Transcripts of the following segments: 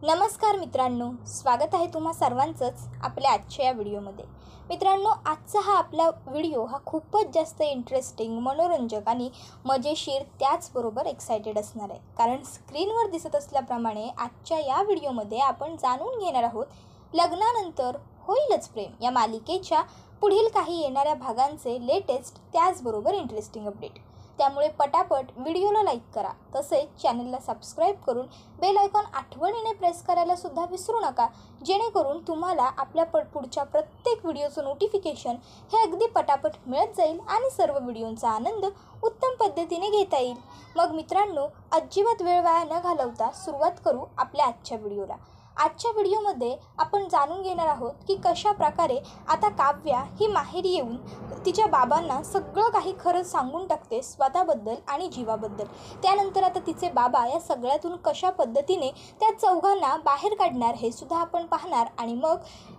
नमस्कार मित्रांनो, स्वागत आहे तुम्हा सर्वांचंच आपल्या आजच्या या व्हिडिओमध्ये। मित्रांनो, आजचा हा आपला व्हिडिओ खूपच जास्त इंटरेस्टिंग, मनोरंजक आणि मजेशीर त्याचबरोबर एक्साइटेड असणार आहे। कारण स्क्रीनवर दिसत असल्याप्रमाणे आजच्या या व्हिडिओमध्ये आपण जाणून घेणार आहोत लग्नानंतर होईलच प्रेम या मालिकेच्या पुढील काही येणाऱ्या भागांचे लेटेस्ट त्याचबरोबर इंटरेस्टिंग अपडेट। त्यामुळे पटापट व्हिडिओला लाईक करा, तसेच चॅनलला सबस्क्राइब करून बेल आयकॉन आठवणीने प्रेस करायला सुद्धा विसरू नका, जेणेकरून तुम्हाला आपल्या पुढच्या प्रत्येक व्हिडिओचं नोटिफिकेशन हे अगदी पटापट मिळत जाईल आणि सर्व व्हिडिओंचा आनंद उत्तम पद्धतीने घेता येईल। मग मित्रांनो, अजिबात वेळ वाया न घालवता सुरुवात करू आपल्या आजच्या व्हिडिओला। आजच्या व्हिडिओमध्ये आपण जाणून घेणार आहोत की कशा प्रकारे आता काव्या ही माहेरी येऊन तिच्या बाबांना सगळं काही खरं सांगून टाकते स्वतःबद्दल आणि जीवाबद्दल। त्यानंतर आता तिचे बाबा या सगळ्यातून कशा पद्धतीने त्या चौघांना बाहेर काढणार हे सुद्धा आपण पाहणार आणि मग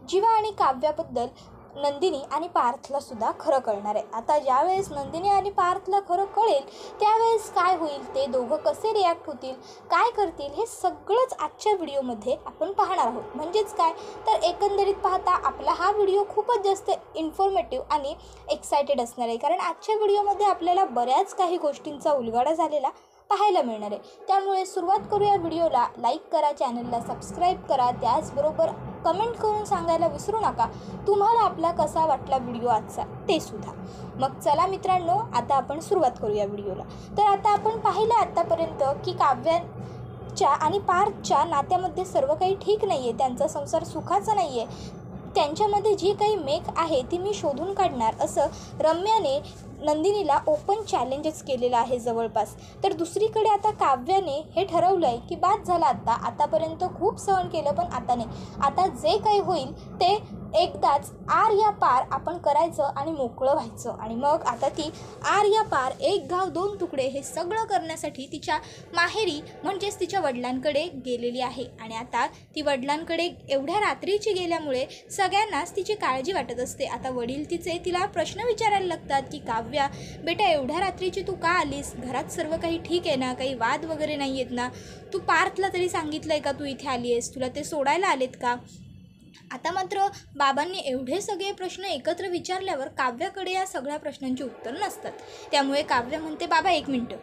जीवा आणि काव्याबद्दल नंदिनी आणि पार्थला सुद्धा खरं कळणार आहे। आता ज्यावेळेस नंदिनी आणि पार्थला खरं कळेल त्यावेळेस काय होईल, ते दोघं कसे रिॲक्ट होतील, काय करतील, हे सगळंच आजच्या व्हिडिओमध्ये आपण पाहणार आहोत। म्हणजेच काय तर एकंदरीत पाहता आपला हा व्हिडिओ खूपच जास्त इन्फॉर्मेटिव्ह आणि एक्साइटेड असणार आहे, कारण आजच्या व्हिडिओमध्ये आपल्याला बऱ्याच काही गोष्टींचा उलगडा झालेला पाहायला मिळणार आहे। त्यामुळे सुरुवात करूया व्हिडिओला। लाईक करा, चॅनलला सबस्क्राइब करा, त्याचबरोबर कमेंट करून सांगायला विसरू नका तुम्हाला आपला कसा वाटला व्हिडिओ आजचा ते सुद्धा। मग चला मित्रांनो, आता आपण सुरुवात करूया व्हिडिओला। तर आता आपण पाहिलं आतापर्यंत की काव्याच्या आणि पार्थच्या नात्यामध्ये सर्व काही ठीक नाही आहे, त्यांचा संसार सुखाचा नाही आहे, त्यांच्यामध्ये जी काही मेक आहे ती मी शोधून काढणार असं रम्याने नंदिनीला ओपन चॅलेंजच केलेलं आहे जवळपास। तर दुसरीकडे आता काव्याने हे ठरवलं आहे की बाद झाला, आतापर्यंत खूप सहन केलं पण आता नाही, आता जे काही होईल ते एकदाच आर या पार आपण करायचं आणि मोकळं व्हायचं। आणि मग आता ती आर या पार, एक गाव दोन तुकडे हे सगळं करण्यासाठी तिच्या माहेरी म्हणजेच तिच्या वडिलांकडे गेलेली आहे। आणि आता ती वडिलांकडे एवढ्या रात्रीची गेल्यामुळे सगळ्यांनाच तिची काळजी वाटत असते। आता वडील तिला प्रश्न विचारायला लागतात की काव्या बेटा, एवढ्या रात्रीची तू का आलीस, घरात सर्व काही ठीक आहे ना, काही वाद वगैरे नाही आहेत ना, तू पार्थला तरी सांगितलं आहे का तू इथे आली आहेस, तुला ते सोडायला आलेत का। आता मात्र बाबांनी एवढे सगळे प्रश्न एकत्र विचारल्यावर काव्याकडे या सगळ्या प्रश्नांची उत्तर नसतात। त्यामुळे काव्या म्हणते, बाबा एक मिनटं,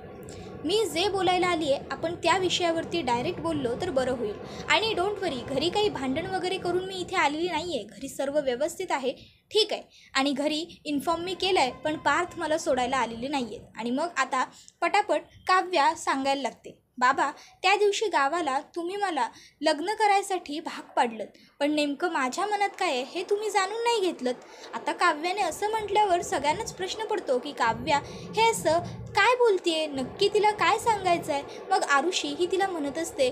मी जे बोलायला आली आहे आपण त्या विषयावरती डायरेक्ट बोललो तर बरं होईल। आणि डोंट वरी, घरी काही भांडण वगैरे करून मी इथे आलेली नाही आहे, घरी सर्व व्यवस्थित आहे, ठीक आहे। आणि घरी इन्फॉर्म मी केलं आहे, पण पार्थ मला सोडायला आलेले नाही आहेत। आणि मग आता पटापट काव्या सांगायला लागते, बाबा त्या दिवशी गावाला तुम्ही मला लग्न करायसाठी भाग पाडलं, पण नेमकं माझ्या मनात काय आहे हे तुम्ही जाणून नाही घेतलं। आता काव्याने असं म्हटल्यावर सगळ्यांनाच प्रश्न पडतो की काव्या हे असं काय बोलतेय, नक्की तिला काय सांगायचं आहे। मग आरुषी ही तिला म्हणत असते,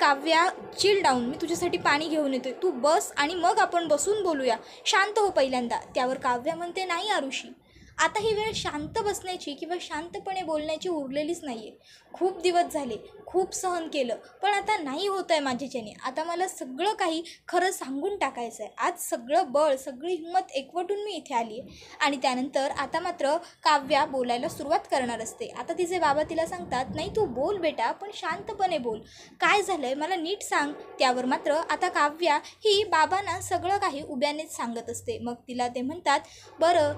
काव्या चिल डाऊन, मी तुझ्यासाठी पाणी घेऊन येतोय, तू बस आणि मग आपण बसून बोलूया, शांत हो पहिल्यांदा। त्यावर काव्या म्हणते, नाही आरुषी, आता ही वेळ शांत बसण्याची किंवा शांतपणे बोलण्याची उरलेलीच नाही आहे, खूप दिवस झाले, खूप सहन केलं, पण आता नाही होत आहे माझ्याच्याने, आता मला सगळं काही खरं सांगून टाकायचं आहे, आज सगळं बळ सगळी हिंमत एकवटून मी इथे आली आहे। आणि त्यानंतर आता मात्र काव्या बोलायला सुरुवात करणार असते। आता तिचे बाबा तिला सांगतात, नाही तू बोल बेटा, पण शांतपणे बोल, काय झालं आहे मला नीट सांग। त्यावर मात्र आता काव्या ही बाबांना सगळं काही उभ्यानेच सांगत असते। मग तिला ते म्हणतात, बरं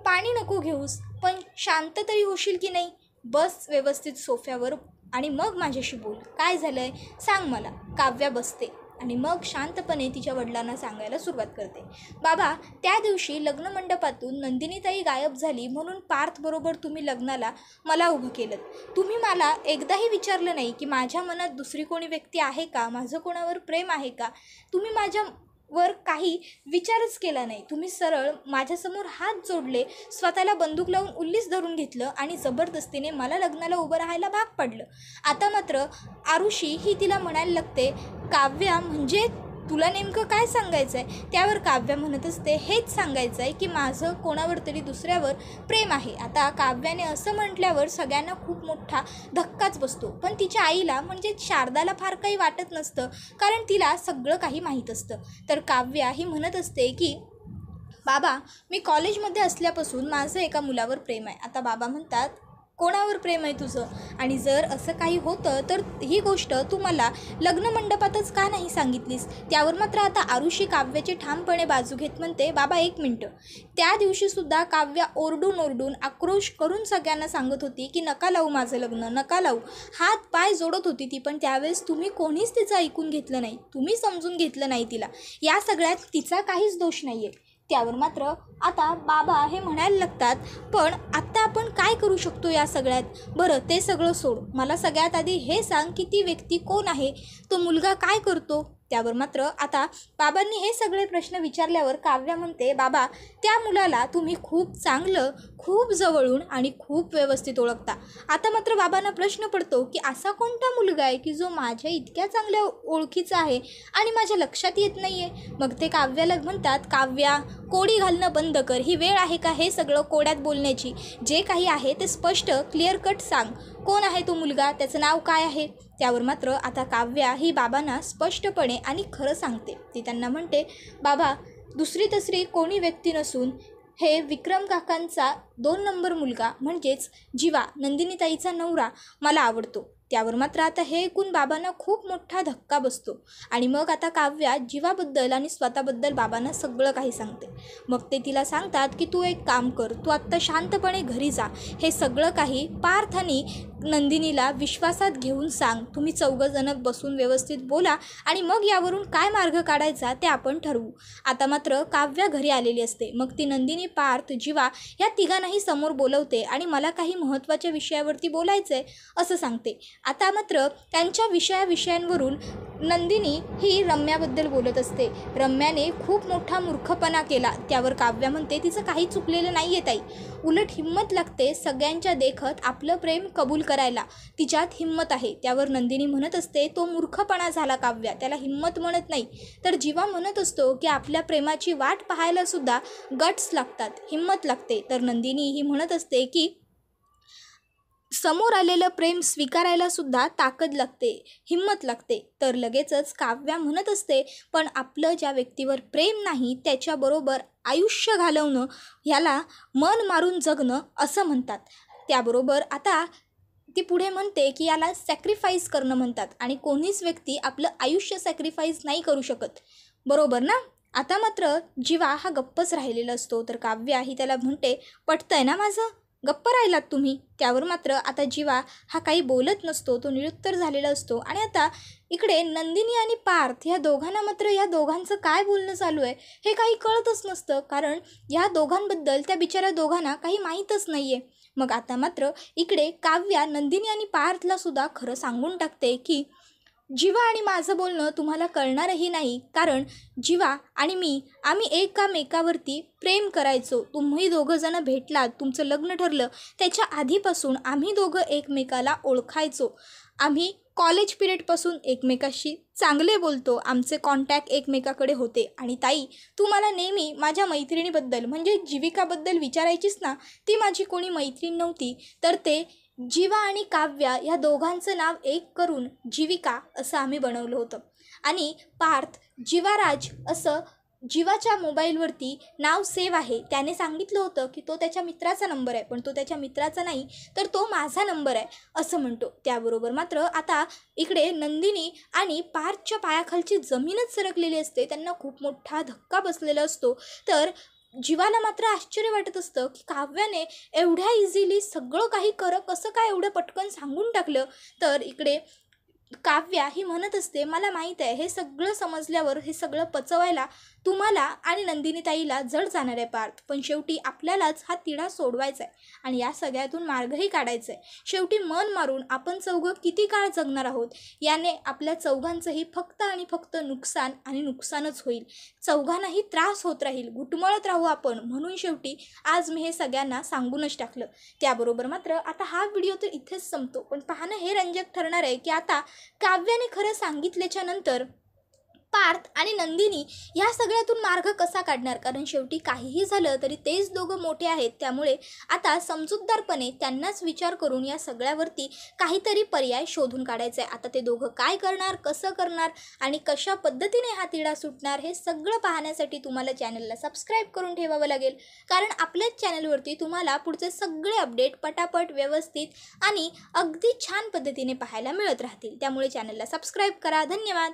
पाणी नको घेऊस, पण शांत तरी होशील की नाही, बस व्यवस्थित सोफ्यावर आणि मग माझ्याशी बोल, काय झालं आहे सांग मला। काव्या बसते आणि मग शांतपणे तिच्या वडिलांना सांगायला सुरुवात करते, बाबा त्या दिवशी लग्नमंडपातून नंदिनीताई गायब झाली म्हणून पार्थबरोबर तुम्ही लग्नाला मला उभं केलं, तुम्ही मला एकदाही विचारलं नाही की माझ्या मनात दुसरी कोणी व्यक्ती आहे का, माझं कोणावर प्रेम आहे का, तुम्ही माझ्यावर काही विचारच केला नाही, तुम्ही सरळ माझ्यासमोर हात जोडले, स्वतःला बंदूक लावून उल्लीस धरून घेतलं आणि जबरदस्तीने मला लग्नाला उभं राहायला भाग पडलं। आता मात्र आरुषी ही तिला म्हणायला लागते, काव्या म्हणजे तुला नेमकं काय सांगायचं आहे। त्यावर काव्या म्हणत असते, हेच सांगायचं आहे की माझं कोणावर तरी दुसऱ्यावर प्रेम आहे। आता काव्याने असं म्हटल्यावर सगळ्यांना खूप मोठा धक्काच बसतो, पण तिच्या आईला म्हणजे शारदाला फार काही वाटत नसतं, कारण तिला सगळं काही माहीत असतं। तर काव्या ही म्हणत असते की बाबा मी कॉलेजमध्ये असल्यापासून माझं एका मुलावर प्रेम आहे। आता बाबा म्हणतात, कोणावर प्रेम आहे तुझं? आणि जर असं काही होतं तर ही गोष्ट तू मला लग्न मंडपातच का नाही सांगितलीस? त्यावर मात्र आता आरुषी काव्याची ठामपणे बाजू घेत म्हणते, बाबा 1 मिनटं. त्या दिवशीसुद्धा काव्या ओरडून आक्रोश करून सगळ्यांना सांगत होती की नका लावू माझं लग्न, नका लावू. हात पाय जोडत होती ती, पण त्यावेळेस तुम्ही कोणीच तिचं ऐकून घेतलं नाही, तुम्ही समजून घेतलं नाही तिला. या सगळ्यात तिचा काहीच दोष नाही आहे. त्यावर मात्र आता बाबा हे म्हणायला लागतात, पण आत्ता आपण काय करू शकतो या सगळ्यात? बरं ते सगळं सोड, मला सगळ्यात आधी हे सांग की ती व्यक्ती कोण आहे, तो मुलगा काय करतो? त्यावर मात्र आता बाबांनी हे सगळे प्रश्न विचारल्यावर काव्या म्हणते, बाबा त्या मुलाला तुम्ही खूप चांगलं, खूप जवळून आणि खूप व्यवस्थित ओळखता. आता मात्र बाबांना प्रश्न पडतो की असा कोणता मुलगा आहे की जो माझ्या इतक्या चांगल्या ओळखीचा आहे आणि माझ्या लक्षात येत नाही आहे? मग ते काव्याला म्हणतात, काव्या कोडी घालणं बंद कर, ही वेळ आहे का हे सगळं कोड्यात बोलण्याची? जे काही आहे ते स्पष्ट क्लिअर कट सांग. कोण आहे तो मुलगा, त्याचं नाव काय आहे? त्यावर मात्र आता काव्या ही बाबांना स्पष्टपणे आणि खरं सांगते. ती त्यांना म्हणते, बाबा दुसरी तिसरी कोणी व्यक्ती नसून हे विक्रम काकांचा 2 नंबर मुलगा म्हणजेच जीवा, नंदिनीताईचा नवरा मला आवडतो. त्यावर मात्र आता हे ऐकून बाबांना खूप मोठा धक्का बसतो आणि मग आता काव्या जीवाबद्दल आणि स्वतःबद्दल बाबांना सगळं काही सांगते. मग ते तिला सांगतात की तू एक काम कर, तू आत्ता शांतपणे घरी जा, हे सगळं काही पार्थ आणि नंदिनीला विश्वासात घेऊन सांग, तुम्ही 4 जण बसून व्यवस्थित बोला आणि मग यावरून काय मार्ग काढायचा ते आपण ठरवू. आता मात्र काव्या घरी आलेली असते. मग ती नंदिनी, पार्थ, जीवा या तिघांनाही समोर बोलवते आणि मला काही महत्त्वाच्या विषयावरती बोलायचं आहे असं सांगते. आता मात्र त्यांच्या विषयांवरून नंदिनी ही रम्याबद्दल बोलत असते. रम्याने खूप मोठा मूर्खपणा केला. त्यावर काव्या म्हणते, तिचं काही चुकलेलं नाही आहे ताई, उलट हिंमत लागते सगळ्यांच्या देखत आपलं प्रेम कबूल करायला, तिच्यात हिंमत आहे. त्यावर नंदिनी म्हणत असते, तो मूर्खपणा झाला काव्या, त्याला हिंमत म्हणत नाही. तर जीवा म्हणत असतो की आपल्या प्रेमाची वाट पाहायला सुद्धा गट्स लागतात, हिंमत लागते. तर नंदिनी ही म्हणत असते की समोर आलेलं प्रेम स्वीकारायला सुद्धा ताकद लागते, हिंमत लागते. तर लगेचच काव्या म्हणत असते, पण आपलं ज्या व्यक्तीवर प्रेम नाही त्याच्याबरोबर आयुष्य घालवणं ह्याला मन मारून जगणं असं म्हणतात. त्याबरोबर आता ती पुढे म्हणते की याला सॅक्रिफाईस करणं म्हणतात आणि कोणीच व्यक्ती आपलं आयुष्य सॅक्रिफाईस नाही करू शकत, बरोबर ना? आता मात्र जीवा हा गप्पच राहिलेला असतो. तर काव्या ही त्याला म्हणते, पटतंय ना माझं, गप्प राहिलात तुम्ही? त्यावर मात्र आता जीवा हा काही बोलत नसतो, तो निरुत्तर झालेला असतो. आणि आता इकडे नंदिनी आणि पार्थ या दोघांना मात्र या दोघांचं काय बोलणं चालू आहे हे काही कळतच नसतं, कारण या दोघांबद्दल त्या बिचाऱ्या दोघांना काही माहीतच नाही आहे. मग आता मात्र इकडे काव्या नंदिनी आणि पार्थला सुद्धा खरं सांगून टाकते की जीवा आणि माझं बोलणं तुम्हाला कळणारही नाही, कारण जीवा आणि मी आम्ही एकामेकावरती प्रेम करायचो. तुम्ही 2 जण भेटलात, तुमचं लग्न ठरलं, त्याच्या आधीपासून आम्ही दोघं एकमेकाला ओळखायचो. आम्ही कॉलेज पिरियडपासून एकमेकाशी चांगले बोलतो, आमचे कॉन्टॅक्ट एकमेकाकडे होते. आणि ताई, तू मला नेहमी माझ्या मैत्रिणीबद्दल म्हणजे जीविकाबद्दल विचारायचीस ना, ती माझी कोणी मैत्रीण नव्हती, तर ते जीवा आणि काव्या या दोघांचं नाव एक करून जीविका असं आम्ही बनवलं होतं. आणि पार्थ जीवाराज असं जीवाच्या मोबाईलवरती नाव सेव्ह आहे. त्याने सांगितलं होतं की तो त्याच्या मित्राचा नंबर आहे, पण तो त्याच्या मित्राचा नाही, तर तो माझा नंबर आहे असं म्हणतो. त्याबरोबर मात्र आता इकडे नंदिनी आणि पार्थच्या पायाखालची जमीनच सरकलेली असते, त्यांना खूप मोठा धक्का बसलेला असतो. तर जीवाला मात्र आश्चर्य वाटत असतं की काव्याने एवढ्या इझिली सगळं काही कसं काय एवढं पटकन सांगून टाकलं. तर इकडे काव्या ही म्हणत असते, मला माहीत आहे हे सगळं समजल्यावर हे सगळं पचवायला तुम्हाला आणि नंदिनीताईला जड जाणार आहे पार्थ, पण शेवटी आपल्यालाच हा तिढा सोडवायचा आहे आणि या सगळ्यातून मार्गही काढायचा आहे. शेवटी मन मारून आपण 4 किती काळ जगणार आहोत, याने आपल्या 4घांचंही फक्त आणि फक्त नुकसान आणि नुकसानच होईल. 4घांनाही त्रास होत राहील, घुटमळत राहू आपण. म्हणून शेवटी आज मी हे सगळ्यांना सांगूनच टाकलं. त्याबरोबर मात्र आता हा व्हिडिओ तर इथेच संपतो, पण पाहणं हे रंजक ठरणार आहे की आता काव्याने खरं सांगितल्याच्या नंतर पार्थ आणि नंदिनी ह्या सगळ्यातून मार्ग कसा काढणार, कारण शेवटी काहीही झालं तरी तेच दोघं मोठे आहेत. त्यामुळे आता समजूतदारपणे त्यांनाच विचार करून या सगळ्यावरती काहीतरी पर्याय शोधून काढायचा आहे. आता ते दोघं काय करणार, कसं करणार आणि कशा पद्धतीने हा तिढा सुटणार हे सगळं पाहण्यासाठी तुम्हाला चॅनलला सबस्क्राईब करून ठेवावं लागेल, कारण आपल्याच चॅनलवरती तुम्हाला पुढचे सगळे अपडेट पटापट व्यवस्थित आणि अगदी छान पद्धतीने पाहायला मिळत राहतील. त्यामुळे चॅनलला सबस्क्राईब करा. धन्यवाद.